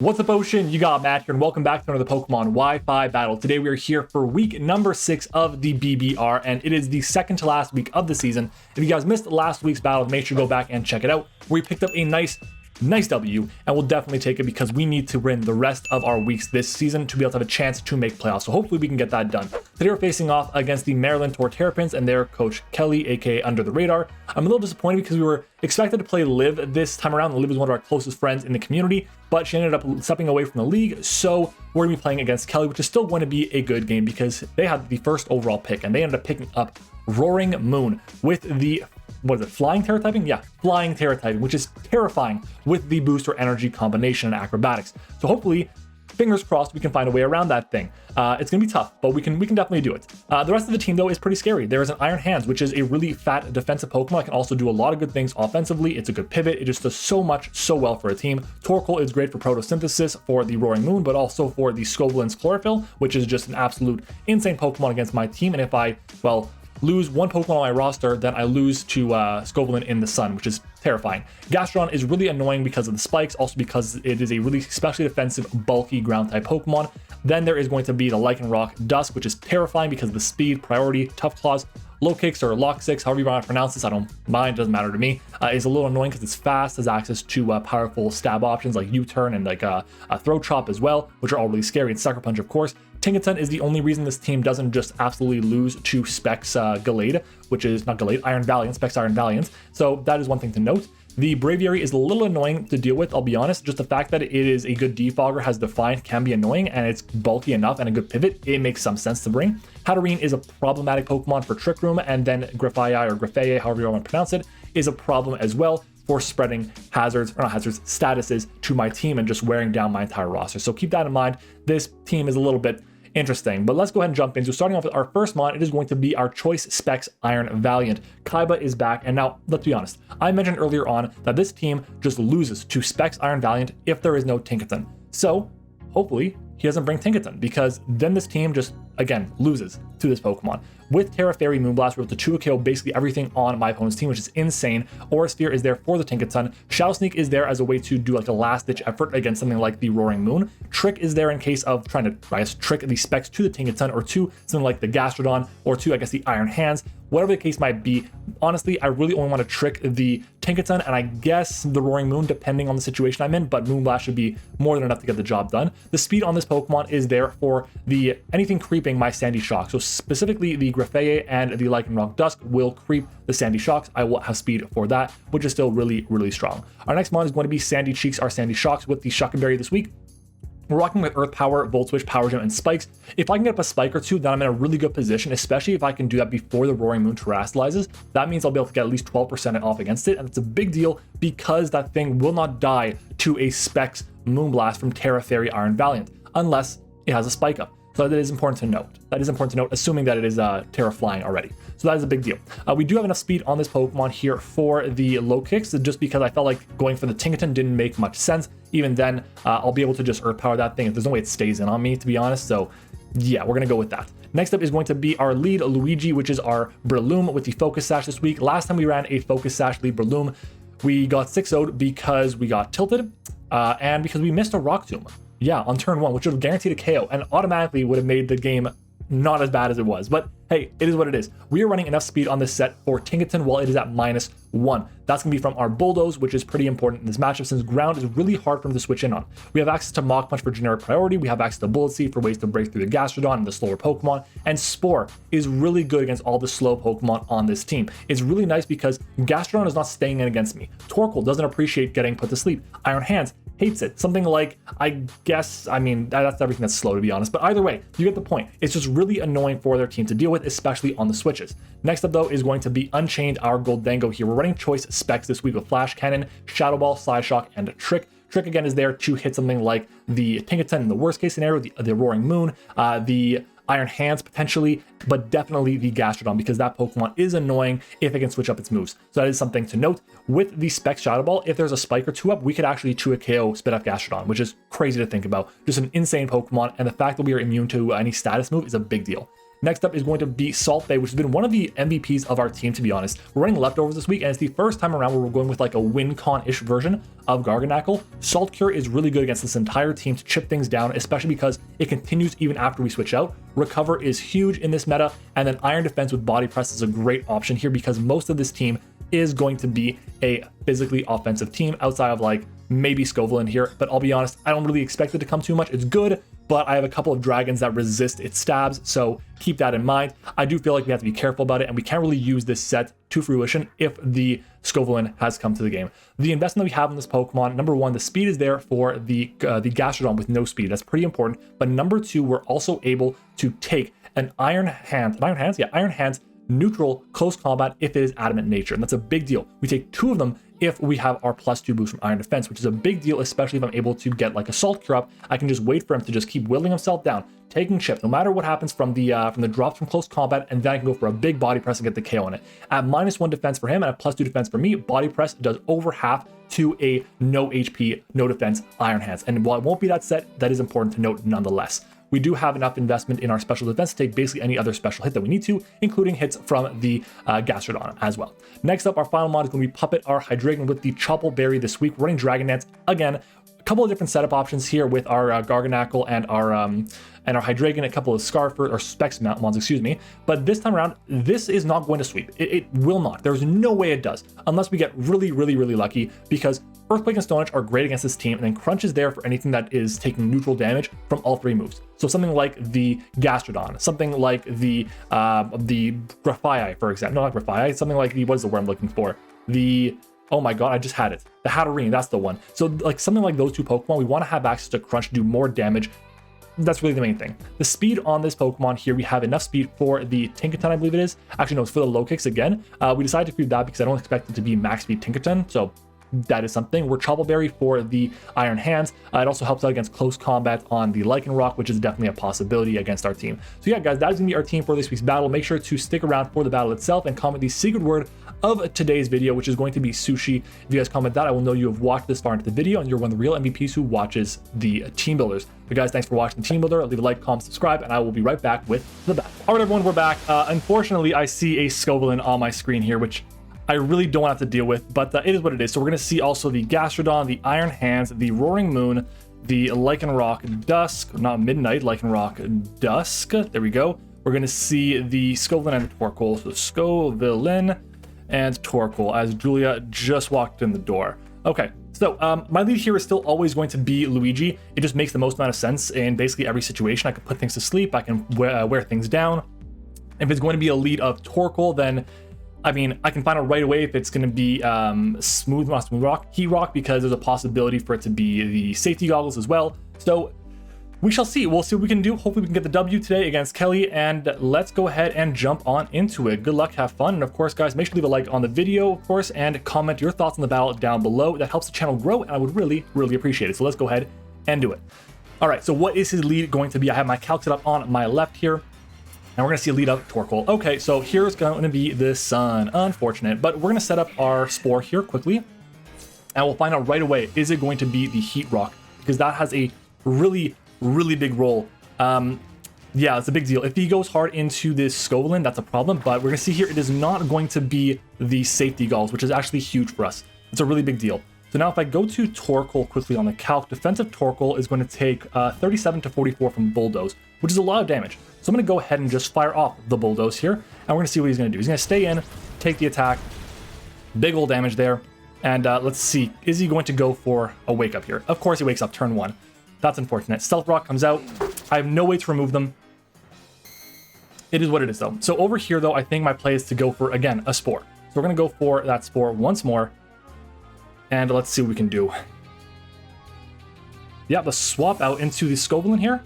What's up, Ocean? You got Matt here, and welcome back to another Pokemon Wi-Fi battle. Today we are here for week number 6 of the BBR, and it is the second to last week of the season. If you guys missed last week's battle, make sure to go back and check it out. We picked up a nice W, and we'll definitely take it because we need to win the rest of our weeks this season to be able to have a chance to make playoffs. So hopefully we can get that done. Today we're facing off against the Maryland Terrapins and their coach Kelly, aka Under the Radar. I'm a little disappointed because we were expected to play Liv this time around. Liv is one of our closest friends in the community, but she ended up stepping away from the league. So we're going to be playing against Kelly, which is still going to be a good game because they had the first overall pick and they ended up picking up Roaring Moon with the Flying Tera typing? Yeah, Flying Tera typing, which is terrifying with the booster energy combination and acrobatics. So hopefully, fingers crossed, we can find a way around that thing. It's gonna be tough, but we can definitely do it. The rest of the team though is pretty scary. There is an Iron Hands, which is a really fat defensive Pokemon. It can also do a lot of good things offensively. It's a good pivot. It just does so much, so well for a team. Torkoal is great for photosynthesis for the Roaring Moon, but also for the Scovelin's Chlorophyll, which is just an absolute insane Pokemon against my team. And if I, lose one Pokemon on my roster, then I lose to Scovelin in the Sun, which is terrifying. Gastrodon is really annoying because of the spikes, also because it is a really especially defensive, bulky ground type Pokemon. Then there is going to be the Lycanroc Dusk, which is terrifying because of the speed, priority, tough claws, low kicks or lock six, however you want to pronounce this, I don't mind, doesn't matter to me. It's a little annoying because it's fast, has access to powerful stab options like U-turn and like a throat chop as well, which are all really scary, and Sucker Punch, of course. Tinkaton is the only reason this team doesn't just absolutely lose to Specs Gallade, which is not Gallade, Iron Valiant, Specs Iron Valiant. So that is one thing to note. The Braviary is a little annoying to deal with, I'll be honest. Just the fact that it is a good defogger, has Defiant, can be annoying, and it's bulky enough and a good pivot, it makes some sense to bring. Hatterene is a problematic Pokemon for Trick Room, and then Grafaiai or Grafaiai, however you want to pronounce it, is a problem as well for spreading statuses to my team and just wearing down my entire roster. So keep that in mind. This team is a little bit interesting, but let's go ahead and jump into starting off with our first mon. It is going to be our Choice Specs Iron Valiant. Kaiba is back, and now let's be honest. I mentioned earlier on that this team just loses to Specs Iron Valiant if there is no Tinkaton. So hopefully he doesn't bring Tinkaton, because then this team just again loses to this Pokemon. With Tera Fairy Moonblast, we're able to 2 KO basically everything on my opponent's team, which is insane. Aura Sphere is there for the Tinkaton. Shadow Sneak is there as a way to do like a last-ditch effort against something like the Roaring Moon. Trick is there in case of trying to, trick the Specs to the Tinkaton, or to something like the Gastrodon, or to, the Iron Hands. Whatever the case might be, honestly, I really only want to trick the Tinkaton, and I guess the Roaring Moon, depending on the situation I'm in, but Moonblast should be more than enough to get the job done. The speed on this Pokemon is there for the anything creeping my Sandy Shock. So specifically the Grafaiai and the Lycanroc Dusk will creep the Sandy Shocks. I will have speed for that, which is still really, really strong. Our next mon is going to be Sandy Cheeks, our Sandy Shocks, with the Shuckenberry this week. We're rocking with Earth Power, Volt Switch, Power Gem, and Spikes. If I can get up a Spike or two, then I'm in a really good position, especially if I can do that before the Roaring Moon terastallizes. That means I'll be able to get at least 12% off against it, and it's a big deal because that thing will not die to a Specs Moonblast from Tera Fairy Iron Valiant, unless it has a Spike up. So that is important to note. Assuming that it is Tera Flying already. So that is a big deal. We do have enough speed on this Pokemon here for the low kicks, just because I felt like going for the Tinkaton didn't make much sense. Even then, I'll be able to just Earth Power that thing. There's no way it stays in on me, to be honest. So yeah, we're gonna go with that. Next up is going to be our lead Luigi, which is our Breloom with the Focus Sash this week. Last time we ran a Focus Sash lead Breloom, we got 6-0'd because we got tilted and because we missed a Rock Tomb. Yeah, on turn 1, which would have guaranteed a KO and automatically would have made the game not as bad as it was. But hey, it is what it is. We are running enough speed on this set for Tinkaton while it is at -1. That's going to be from our Bulldoze, which is pretty important in this matchup since ground is really hard for them to switch in on. We have access to Mach Punch for generic priority. We have access to Bullet Seed for ways to break through the Gastrodon and the slower Pokemon. And Spore is really good against all the slow Pokemon on this team. It's really nice because Gastrodon is not staying in against me. Torkoal doesn't appreciate getting put to sleep. Iron Hands hates it. Something like, that's everything that's slow, to be honest. But either way, you get the point. It's just really annoying for their team to deal with, especially on the switches. Next up, though, is going to be Unchained, our Goldango here. We're running Choice Specs this week with Flash Cannon, Shadow Ball, Psyshock, and Trick. Trick, again, is there to hit something like the Tinkaton in the worst case scenario, the Roaring Moon, the Iron Hands potentially, but definitely the Gastrodon, because that Pokemon is annoying if it can switch up its moves. So that is something to note. With the Specs Shadow Ball, if there's a Spike or 2 up, we could actually 2 a KO Spit Up Gastrodon, which is crazy to think about. Just an insane Pokemon, and the fact that we are immune to any status move is a big deal. Next up is going to be Salt Bay, which has been one of the MVPs of our team, to be honest. We're running leftovers this week, and it's the first time around where we're going with like a win con-ish version of Garganackle. Salt Cure is really good against this entire team to chip things down, especially because it continues even after we switch out. Recover is huge in this meta, and then Iron Defense with Body Press is a great option here because most of this team is going to be a physically offensive team outside of like maybe Scoville in here, but I'll be honest, I don't really expect it to come too much. It's good, but I have a couple of dragons that resist its stabs, so keep that in mind. I do feel like we have to be careful about it, and we can't really use this set to fruition if the Scoville has come to the game. The investment that we have in this Pokemon, number one, the speed is there for the Gastrodon with no speed. That's pretty important. But number two, we're also able to take an Iron Hands, neutral close combat if it is adamant nature, and that's a big deal. We take two of them if we have our +2 boost from Iron Defense, which is a big deal, especially if I'm able to get like a Salt Cure up. I can just wait for him to just keep willing himself down, taking chip, no matter what happens from the drops from close combat, and then I can go for a big Body Press and get the KO on it. At -1 defense for him and a +2 defense for me, Body Press does over half to a no HP, no defense Iron Hands. And while it won't be that set, that is important to note nonetheless. We do have enough investment in our special defense to take basically any other special hit that we need to, including hits from the Gastrodon as well. Next up, our final mod is going to be Puppet our Hydreigon with the Chople Berry this week. We're running Dragon Dance again. A couple of different setup options here with our Garganackle and our Hydreigon, a couple of Scarfer or Specs mods, excuse me. But this time around, this is not going to sweep. It will not. There's no way it does, unless we get really, really, really lucky, because Earthquake and Stone Edge are great against this team, and then Crunch is there for anything that is taking neutral damage from all three moves. So something like the Gastrodon, something like the Grafii, for example. No, not Grafii, something like the, what is the word I'm looking for? Oh my god, I just had it. The Hatterene, that's the one. So like something like those two Pokemon, we want to have access to Crunch to do more damage. That's really the main thing. The speed on this Pokemon here, we have enough speed for the Tinkerton, I believe it is. Actually, no, it's for the low kicks again. We decided to do that because I don't expect it to be max speed Tinkerton, so that is something. We're Chople Berry for the Iron Hands. It also helps out against close combat on the Lycanroc, which is definitely a possibility against our team. So yeah, guys, that is going to be our team for this week's battle. Make sure to stick around for the battle itself and comment the secret word of today's video, which is going to be sushi. If you guys comment that, I will know you have watched this far into the video and you're one of the real MVPs who watches the team builders. But guys, thanks for watching Team Builder. Leave a like, comment, subscribe, and I will be right back with the battle. All right, everyone, we're back. Unfortunately, I see a Scoville on my screen here, which I really don't have to deal with, but it is what it is. So we're going to see also the Gastrodon, the Iron Hands, the Roaring Moon, the Lycanroc Dusk, not Midnight, Lycanroc Dusk. There we go. We're going to see the Scoville and Torkoal. So Scoville and Torkoal as Julia just walked in the door. Okay, so my lead here is still always going to be Luigi. It just makes the most amount of sense in basically every situation. I can put things to sleep. I can wear things down. If it's going to be a lead of Torkoal, then I mean, I can find out right away if it's going to be Smooth Rock, Heat Rock, because there's a possibility for it to be the safety goggles as well. So we shall see. We'll see what we can do. Hopefully we can get the W today against Kelly, and let's go ahead and jump on into it. Good luck, have fun, and of course, guys, make sure to leave a like on the video, of course, and comment your thoughts on the battle down below. That helps the channel grow, and I would really, really appreciate it. So let's go ahead and do it. All right, so what is his lead going to be? I have my calc set up on my left here. And we're going to see a lead up Torkoal. Okay, so here's going to be the Sun. Unfortunate, but we're going to set up our Spore here quickly. And we'll find out right away, is it going to be the Heat Rock? Because that has a really, really big role. Yeah, it's a big deal. If he goes hard into this Scoville, that's a problem. But we're going to see here, it is not going to be the safety goggles, which is actually huge for us. It's a really big deal. So now if I go to Torkoal quickly on the calc, defensive Torkoal is going to take 37 to 44 from Bulldoze, which is a lot of damage. So I'm going to go ahead and just fire off the Bulldoze here, and we're going to see what he's going to do. He's going to stay in, take the attack, big old damage there, and let's see, is he going to go for a wake up here? Of course he wakes up turn 1. That's unfortunate. Stealth Rock comes out. I have no way to remove them. It is what it is though. So over here though, I think my play is to go for, again, a Spore. So we're going to go for that Spore once more, and let's see what we can do. Yeah, let's swap out into the Scoville here.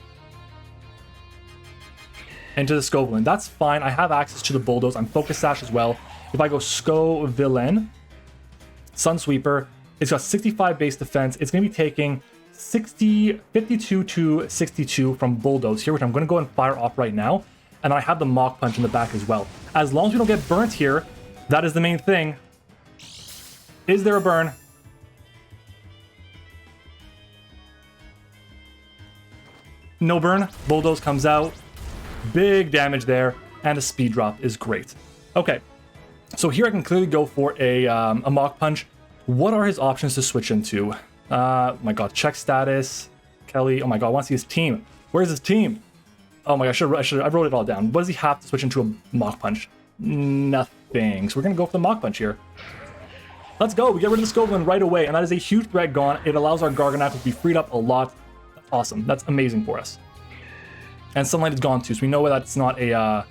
Into the Scoville. That's fine. I have access to the Bulldoze. I'm Focus Sash as well. If I go Scoville, Sunsweeper, it's got 65 base defense. It's going to be taking 52 to 62 from Bulldoze here, which I'm going to go and fire off right now. And I have the Mach Punch in the back as well. As long as we don't get burnt here, that is the main thing. Is there a burn? No burn. Bulldoze comes out. Big damage there, and a speed drop is great. Okay, so here I can clearly go for a Mach Punch. What are his options to switch into? My god, check status. Kelly, oh my god, I want to see his team. Where's his team? Oh my god, I wrote it all down. What does he have to switch into a Mach Punch? Nothing. So we're gonna go for the Mach Punch here. Let's go. We get rid of the Scoveland right away, and that is a huge threat gone. It allows our Garganacl to be freed up a lot. That's awesome. That's amazing for us. And Sunlight is gone too, so we know that's not a.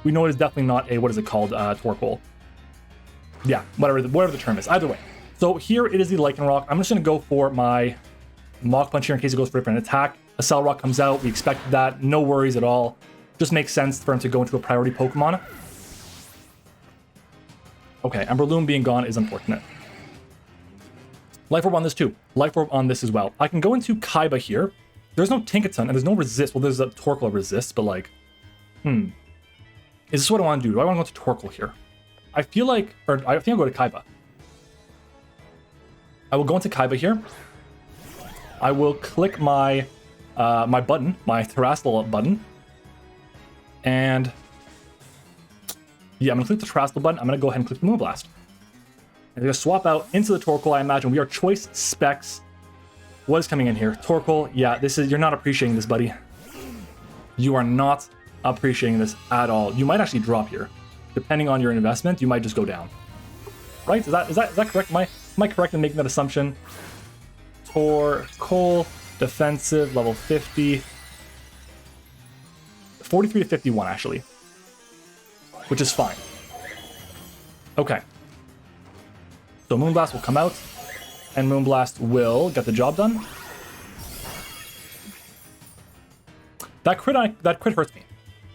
We know it is definitely not a, what is it called? Torkoal. Yeah, whatever the term is. Either way. So here it is the Lichen Rock. I'm just gonna go for my Mach Punch here in case it goes for a different attack. A Cell Rock comes out. We expected that. No worries at all. Just makes sense for him to go into a priority Pokemon. Okay, and Breloom being gone is unfortunate. Life Orb on this too. Life Orb on this as well. I can go into Kaiba here. There's no Tinkaton and there's no resist. Well, there's a Torkoal resist, but like, is this what I want to do? Do I want to go to Torkoal here? I feel like, or I think I'll go to Kaiba. I will go into Kaiba here. I will click my my button, my Terastal button, and yeah, I'm gonna click the Terastal button. I'm gonna go ahead and click the Moonblast. I'm gonna swap out into the Torkoal. I imagine we are choice specs. What is coming in here? Torkoal. Yeah, this is, you're not appreciating this, buddy. You are not appreciating this at all. You might actually drop here, depending on your investment. You might just go down. Right? Is that correct? Am I correct in making that assumption? Torkoal, defensive, level 50. 43 to 51, actually. Which is fine. Okay. So Moonblast will come out, and Moonblast will get the job done. That crit hurts me.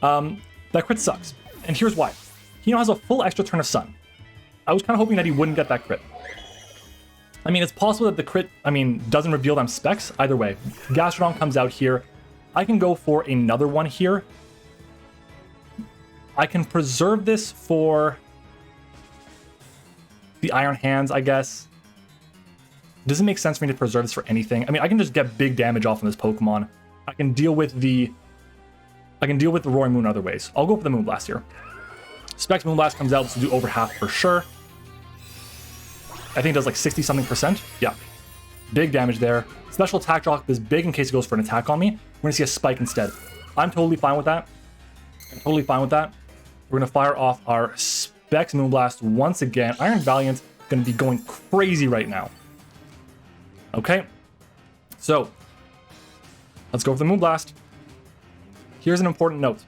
That crit sucks. And here's why. He now has a full extra turn of Sun. I was kind of hoping that he wouldn't get that crit. I mean, it's possible that the crit, doesn't reveal them specs. Either way, Gastrodon comes out here. I can go for another one here. I can preserve this for the Iron Hands, I guess. Does it make sense for me to preserve this for anything? I mean, I can just get big damage off on this Pokemon. I can deal with the Roaring Moon other ways. I'll go for the Moonblast here. Specs Moonblast comes out to do over half for sure. I think it does like 60-something%. Yeah. Big damage there. Special attack drop is big in case it goes for an attack on me. We're going to see a spike instead. I'm totally fine with that. We're going to fire off our Specs Moonblast once again. Iron Valiant going to be going crazy right now. Okay. So, let's go for the Moonblast. Here's an important note.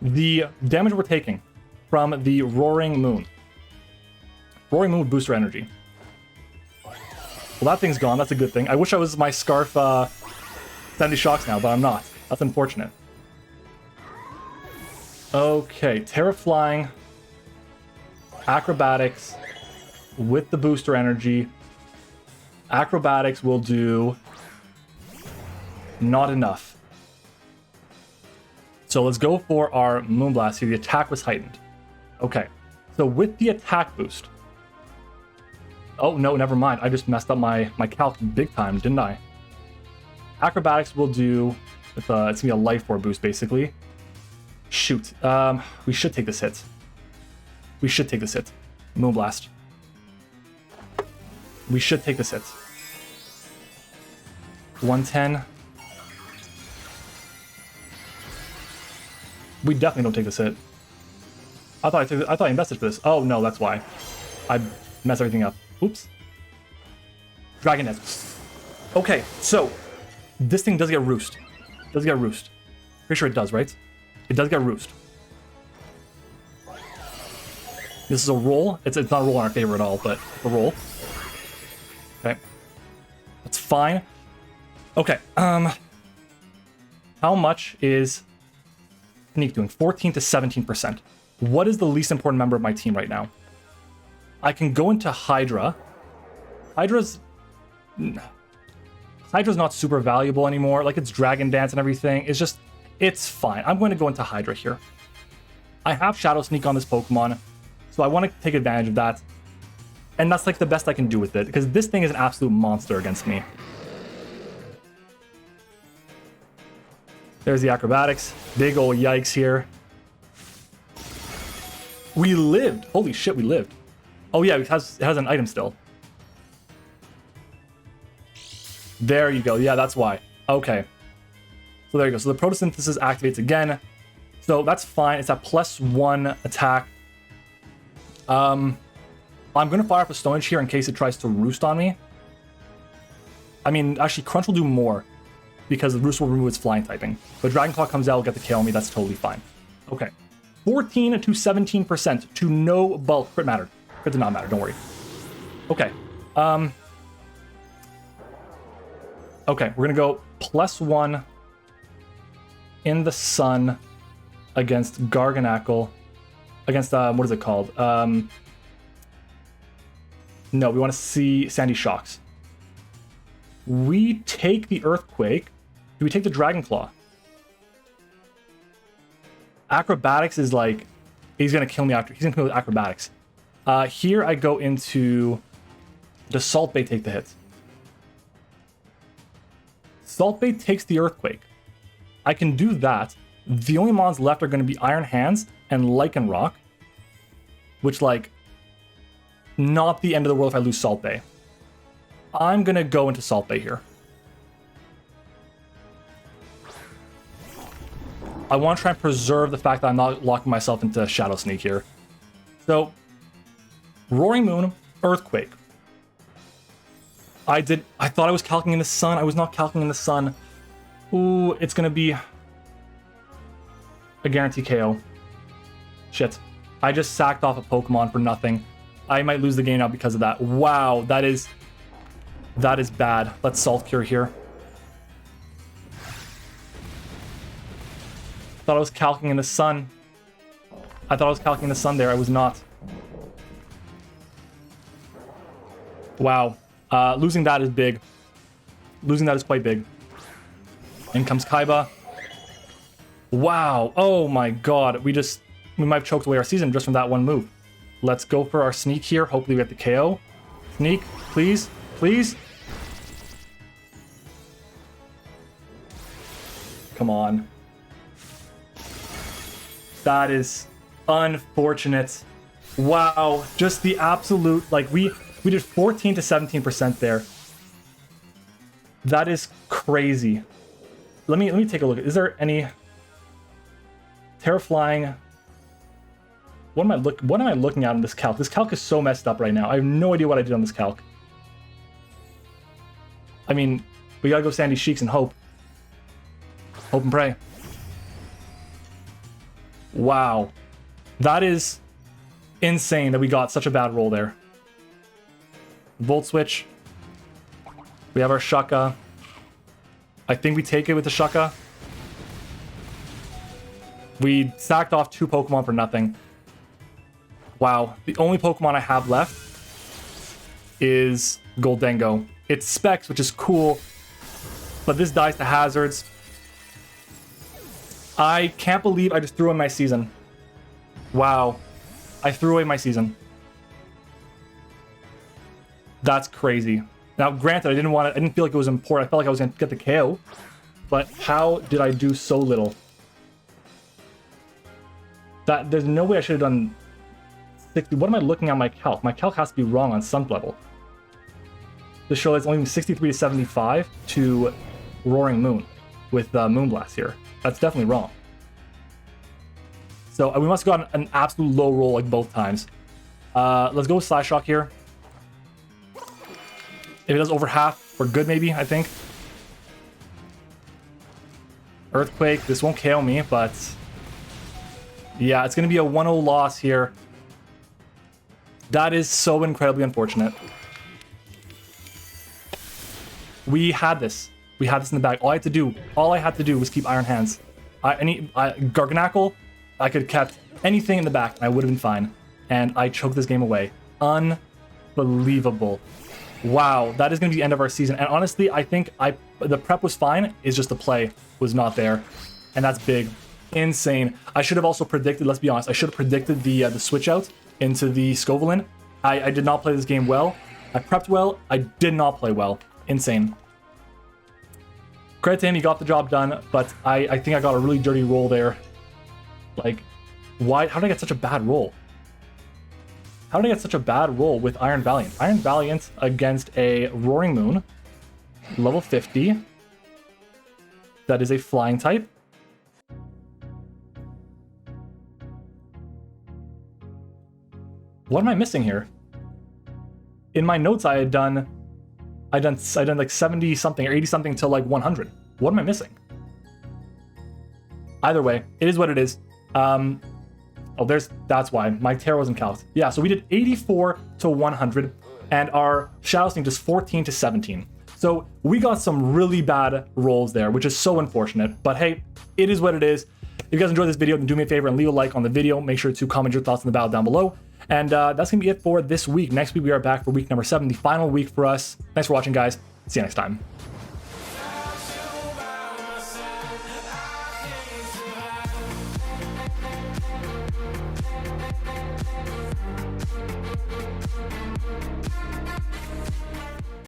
The damage we're taking from the Roaring Moon. Roaring Moon with booster energy. Well, that thing's gone. That's a good thing. I wish I was my Scarf 70 Shocks now, but I'm not. That's unfortunate. Okay, Tera Flying. Acrobatics with the booster energy. Acrobatics will do not enough. So let's go for our Moonblast here. The attack was heightened. Okay, so with the attack boost. Oh, no, never mind. I just messed up my calc big time, didn't I? Acrobatics will do, it's going to be a Life Orb boost, basically. Shoot. We should take this hit. Moonblast. We should take this hit. 110. We definitely don't take this hit. I thought I invested for this. Oh no, that's why. I messed everything up. Oops. Dragon Nest. Okay, so this thing does get roost. Pretty sure it does, right? It does get roost. This is a roll. It's not a roll in our favor at all, but a roll. Okay. That's fine. Okay. How much is Sneak doing? 14 to 17%. What is the least important member of my team right now? I can go into Hydra. Hydra's not super valuable anymore. Like, it's Dragon Dance and everything. It's fine. I'm going to go into Hydra here. I have Shadow Sneak on this Pokemon, so I want to take advantage of that. And that's like the best I can do with it, because this thing is an absolute monster against me. There's the acrobatics. Big ol' yikes here. We lived. Holy shit, we lived. Oh yeah, it has an item still. There you go. Yeah, that's why. Okay. So there you go. So the photosynthesis activates again. So that's fine. It's at +1 attack. I'm going to fire up a Stone Edge here in case it tries to roost on me. I mean, actually, Crunch will do more because the roost will remove its flying typing. But Dragon Claw comes out, will get the KO on me. That's totally fine. Okay. 14 to 17% to no bulk. Crit mattered. Crit did not matter. Don't worry. Okay. Okay, we're going to go +1 in the sun against Garganackle. Against, what is it called? No, we want to see Sandy Shocks. We take the Earthquake. Do we take the Dragon Claw? Acrobatics is like... He's going to kill me after. He's going to kill me with Acrobatics. Here I go into... Does Salt Bay take the hit? Salt Bay takes the Earthquake. I can do that. The only mons left are going to be Iron Hands and Lycanroc. Which, like... Not the end of the world if I lose Salt Bay. I'm going to go into Salt Bay here. I want to try and preserve the fact that I'm not locking myself into Shadow Sneak here. So, Roaring Moon, Earthquake. I thought I was calcing in the sun. I was not calcing in the sun. Ooh, it's going to be a guarantee KO. Shit. I just sacked off a Pokemon for nothing. I might lose the game now because of that. Wow, that is bad. Let's Salt Cure here. Thought I was calcing in the sun. I thought I was calcing in the sun there. I was not. Wow. Losing that is big. Losing that is quite big. In comes Kaiba. Wow. Oh my god. We might have choked away our season just from that one move. Let's go for our Sneak here. Hopefully we get the KO. Sneak, please. Please. Come on. That is unfortunate. Wow. Just the absolute, like, we did 14 to 17% there. That is crazy. Let me take a look. Is there any Tera Flying? What am I looking at in this calc? This calc is so messed up right now. I have no idea what I did on this calc. I mean, we gotta go Sandy Sheiks and hope. Hope and pray. Wow. That is insane that we got such a bad roll there. Volt Switch. We have our Shucka. I think we take it with the Shucka. We sacked off 2 Pokemon for nothing. Wow. The only Pokemon I have left is Goldengo. It's Specs, which is cool, but this dies to hazards. I can't believe I just threw away my season. Wow. I threw away my season. That's crazy. Now, granted, I didn't feel like it was important. I felt like I was going to get the KO, but how did I do so little? There's no way I should have done 60. What am I looking at my calc? My calc has to be wrong on some level. This show is only 63 to 75 to Roaring Moon with Moonblast here. That's definitely wrong. So we must have gotten an absolute low roll like both times. Let's go with Slash Shock here. If it does over half, we're good maybe, I think. Earthquake, this won't KO me, but... yeah, it's going to be a 1-0 loss here. That is so incredibly unfortunate. We had this. We had this in the bag. All I had to do was keep Iron Hands. Garganackle, I could have kept anything in the back and I would have been fine. And I choked this game away. Unbelievable. Wow, that is going to be the end of our season. And honestly, I think the prep was fine. It's just the play was not there. And that's big. Insane. I should have also predicted, let's be honest, I should have predicted the switch out into the Scovelin. I did not play this game well. I prepped well. I did not play well. Insane. Credit to him, he got the job done, but I think I got a really dirty roll there. Like, why? How did I get such a bad roll? How did I get such a bad roll with Iron Valiant? Iron Valiant against a Roaring Moon, level 50. That is a flying type. What am I missing here? In my notes, I had done like 70 something or 80 something to like 100. What am I missing? Either way, it is what it is. Oh, that's why my Tera wasn't calced. Yeah, so we did 84 to 100, and our Shadow Sneak just 14 to 17. So we got some really bad rolls there, which is so unfortunate. But hey, it is what it is. If you guys enjoyed this video, then do me a favor and leave a like on the video. Make sure to comment your thoughts in the battle down below. And that's going to be it for this week. Next week, we are back for week number 7, the final week for us. Thanks for watching, guys. See you next time.